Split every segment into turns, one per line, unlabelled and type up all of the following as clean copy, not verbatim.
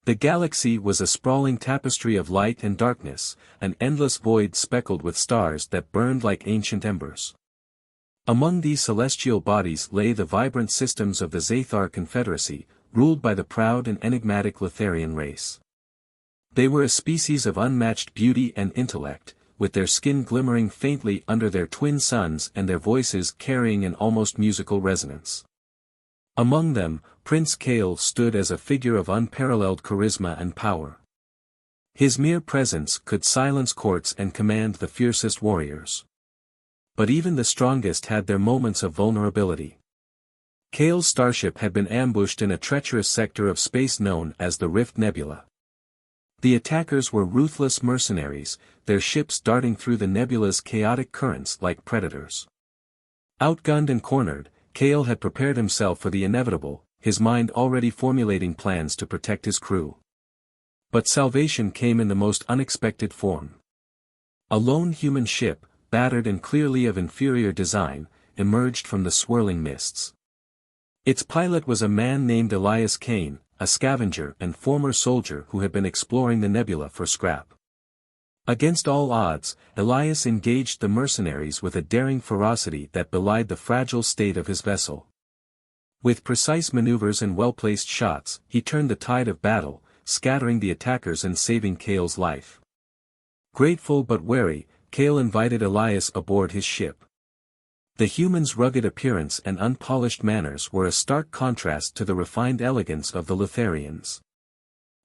The galaxy was a sprawling tapestry of light and darkness, an endless void speckled with stars that burned like ancient embers. Among these celestial bodies lay the vibrant systems of the Zathar Confederacy, ruled by the proud and enigmatic Lutharian race. They were a species of unmatched beauty and intellect, with their skin glimmering faintly under their twin suns and their voices carrying an almost musical resonance. Among them, Prince Kael stood as a figure of unparalleled charisma and power. His mere presence could silence courts and command the fiercest warriors. But even the strongest had their moments of vulnerability. Kael's starship had been ambushed in a treacherous sector of space known as the Rift Nebula. The attackers were ruthless mercenaries, their ships darting through the nebula's chaotic currents like predators. Outgunned and cornered, Kael had prepared himself for the inevitable, his mind already formulating plans to protect his crew. But salvation came in the most unexpected form. A lone human ship, battered and clearly of inferior design, emerged from the swirling mists. Its pilot was a man named Elias Cain, a scavenger and former soldier who had been exploring the nebula for scrap. Against all odds, Elias engaged the mercenaries with a daring ferocity that belied the fragile state of his vessel. With precise maneuvers and well-placed shots, he turned the tide of battle, scattering the attackers and saving Kael's life. Grateful but wary, Kael invited Elias aboard his ship. The human's rugged appearance and unpolished manners were a stark contrast to the refined elegance of the Lutharians.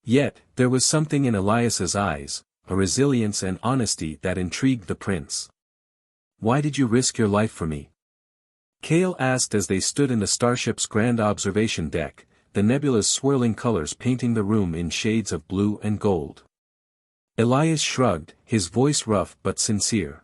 Yet, there was something in Elias's eyes, a resilience and honesty that intrigued the prince. "Why did you risk your life for me?" Kael asked as they stood in the starship's grand observation deck, the nebula's swirling colors painting the room in shades of blue and gold. Elias shrugged, his voice rough but sincere.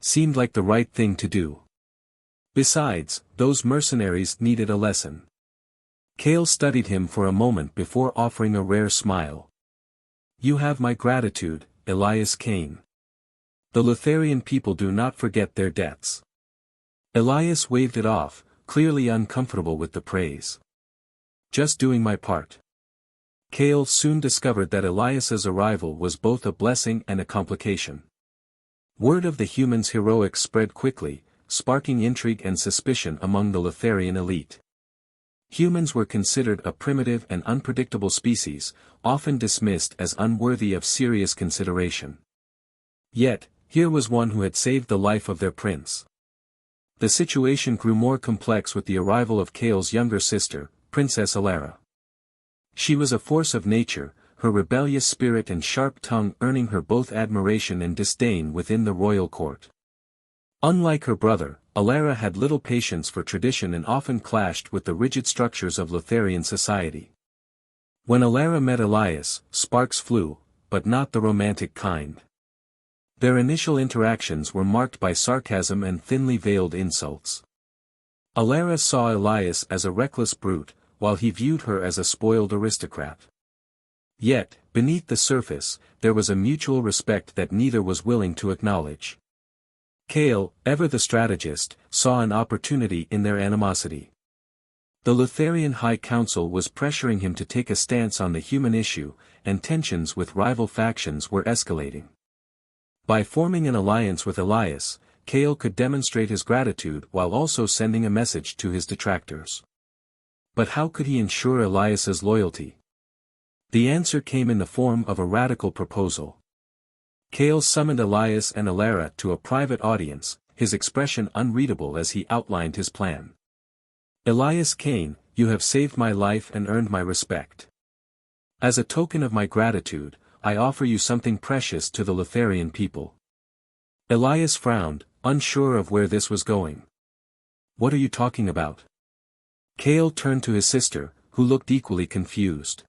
"Seemed like the right thing to do. Besides, those mercenaries needed a lesson." Kael studied him for a moment before offering a rare smile. "You have my gratitude, Elias Cain. The Lutharian people do not forget their debts." Elias waved it off, clearly uncomfortable with the praise. "Just doing my part." Kael soon discovered that Elias's arrival was both a blessing and a complication. Word of the humans' heroics spread quickly, sparking intrigue and suspicion among the Lutharian elite. Humans were considered a primitive and unpredictable species, often dismissed as unworthy of serious consideration. Yet, here was one who had saved the life of their prince. The situation grew more complex with the arrival of Kael's younger sister, Princess Alara. She was a force of nature, her rebellious spirit and sharp tongue earning her both admiration and disdain within the royal court. Unlike her brother, Alara had little patience for tradition and often clashed with the rigid structures of Lutharian society. When Alara met Elias, sparks flew, but not the romantic kind. Their initial interactions were marked by sarcasm and thinly veiled insults. Alara saw Elias as a reckless brute, while he viewed her as a spoiled aristocrat. Yet, beneath the surface, there was a mutual respect that neither was willing to acknowledge. Kael, ever the strategist, saw an opportunity in their animosity. The Lutharian High Council was pressuring him to take a stance on the human issue, and tensions with rival factions were escalating. By forming an alliance with Elias, Kael could demonstrate his gratitude while also sending a message to his detractors. But how could he ensure Elias's loyalty? The answer came in the form of a radical proposal. Kael summoned Elias and Alara to a private audience, his expression unreadable as he outlined his plan. "Elias Cain, you have saved my life and earned my respect. As a token of my gratitude, I offer you something precious to the Lutharian people." Elias frowned, unsure of where this was going. "What are you talking about?" Kael turned to his sister, who looked equally confused.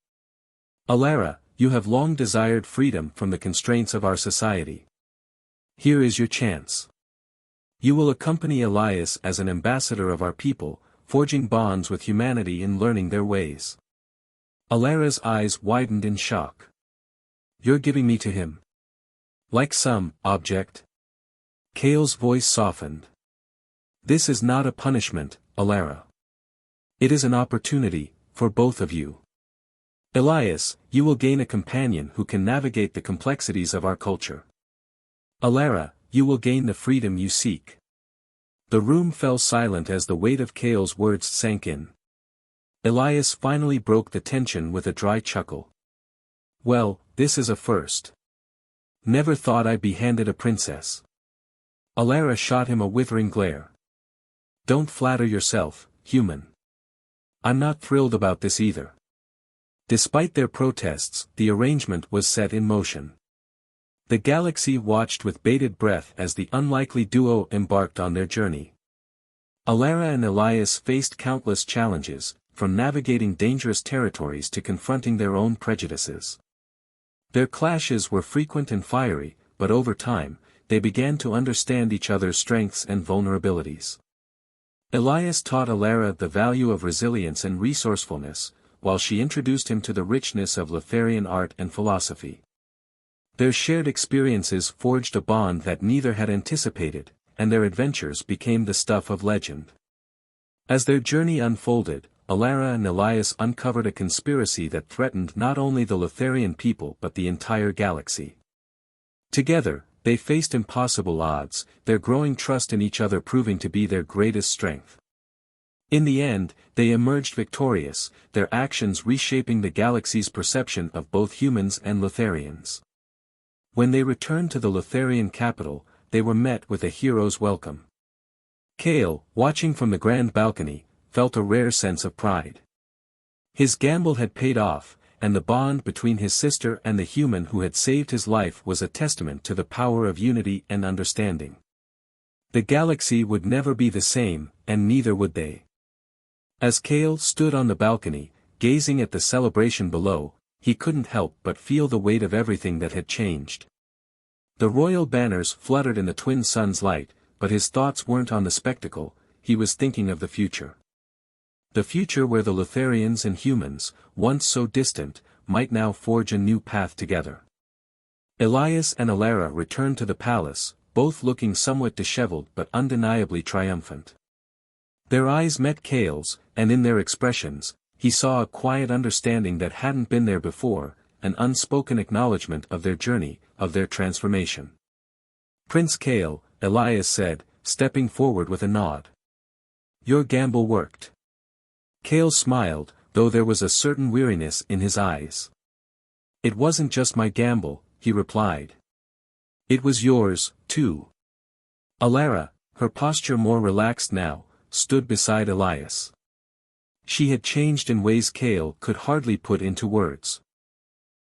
"Alara, you have long desired freedom from the constraints of our society. Here is your chance. You will accompany Elias as an ambassador of our people, forging bonds with humanity in learning their ways." Alara's eyes widened in shock. "You're giving me to him? Like some object?" Kael's voice softened. "This is not a punishment, Alara. It is an opportunity, for both of you." Elias, you will gain a companion who can navigate the complexities of our culture. Alara, you will gain the freedom you seek. The room fell silent as the weight of Kael's words sank in. Elias finally broke the tension with a dry chuckle. Well, this is a first. Never thought I'd be handed a princess. Alara shot him a withering glare. Don't flatter yourself, human. I'm not thrilled about this either. Despite their protests, the arrangement was set in motion. The galaxy watched with bated breath as the unlikely duo embarked on their journey. Alara and Elias faced countless challenges, from navigating dangerous territories to confronting their own prejudices. Their clashes were frequent and fiery, but over time, they began to understand each other's strengths and vulnerabilities. Elias taught Alara the value of resilience and resourcefulness, while she introduced him to the richness of Lutharian art and philosophy. Their shared experiences forged a bond that neither had anticipated, and their adventures became the stuff of legend. As their journey unfolded, Alara and Elias uncovered a conspiracy that threatened not only the Lutharian people but the entire galaxy. Together, they faced impossible odds, their growing trust in each other proving to be their greatest strength. In the end, they emerged victorious, their actions reshaping the galaxy's perception of both humans and Lutharians. When they returned to the Lutharian capital, they were met with a hero's welcome. Kael, watching from the grand balcony, felt a rare sense of pride. His gamble had paid off, and the bond between his sister and the human who had saved his life was a testament to the power of unity and understanding. The galaxy would never be the same, and neither would they. As Kael stood on the balcony, gazing at the celebration below, he couldn't help but feel the weight of everything that had changed. The royal banners fluttered in the twin suns' light, but his thoughts weren't on the spectacle, he was thinking of the future. The future where the Lutharians and humans, once so distant, might now forge a new path together. Elias and Alara returned to the palace, both looking somewhat disheveled but undeniably triumphant. Their eyes met Kael's, and in their expressions, he saw a quiet understanding that hadn't been there before, an unspoken acknowledgement of their journey, of their transformation. Prince Kael, Elias said, stepping forward with a nod. Your gamble worked. Kael smiled, though there was a certain weariness in his eyes. It wasn't just my gamble, he replied. It was yours, too. Alara, her posture more relaxed now, stood beside Elias. She had changed in ways Kael could hardly put into words.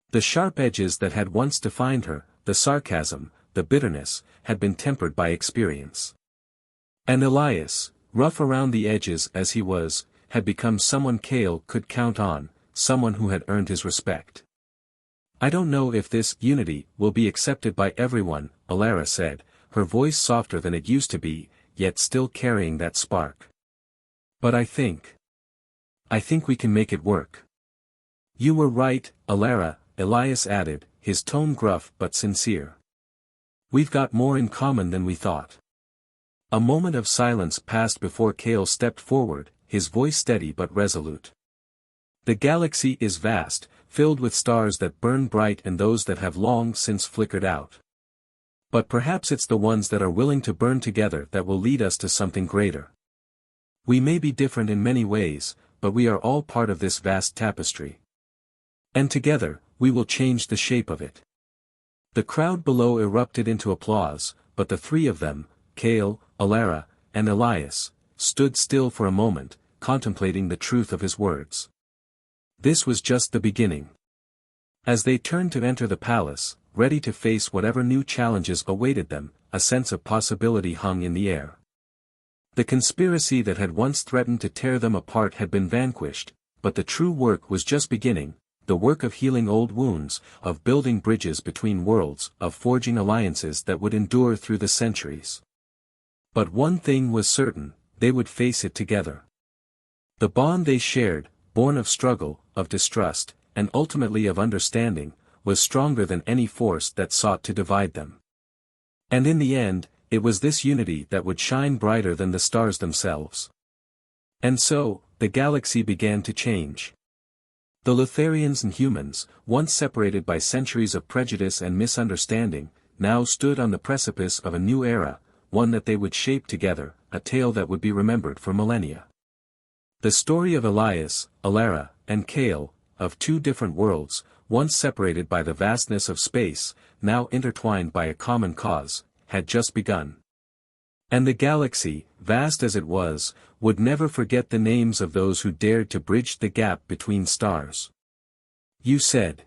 The sharp edges that had once defined her, the sarcasm, the bitterness, had been tempered by experience. And Elias, rough around the edges as he was, had become someone Kael could count on, someone who had earned his respect. I don't know if this unity will be accepted by everyone, Alara said, her voice softer than it used to be, yet still carrying that spark. But I think we can make it work. You were right, Alara, Elias added, his tone gruff but sincere. We've got more in common than we thought. A moment of silence passed before Kael stepped forward, his voice steady but resolute. The galaxy is vast, filled with stars that burn bright and those that have long since flickered out. But perhaps it's the ones that are willing to burn together that will lead us to something greater. We may be different in many ways, but we are all part of this vast tapestry. And together, we will change the shape of it. The crowd below erupted into applause, but the three of them, Kael, Alara, and Elias, stood still for a moment, contemplating the truth of his words. This was just the beginning. As they turned to enter the palace, ready to face whatever new challenges awaited them, a sense of possibility hung in the air. The conspiracy that had once threatened to tear them apart had been vanquished, but the true work was just beginning, the work of healing old wounds, of building bridges between worlds, of forging alliances that would endure through the centuries. But one thing was certain, they would face it together. The bond they shared, born of struggle, of distrust, and ultimately of understanding, was stronger than any force that sought to divide them. And in the end, it was this unity that would shine brighter than the stars themselves. And so, the galaxy began to change. The Lutharians and humans, once separated by centuries of prejudice and misunderstanding, now stood on the precipice of a new era, one that they would shape together, a tale that would be remembered for millennia. The story of Elias, Alara, and Kael, of two different worlds, once separated by the vastness of space, now intertwined by a common cause, had just begun. And the galaxy, vast as it was, would never forget the names of those who dared to bridge the gap between stars. You said,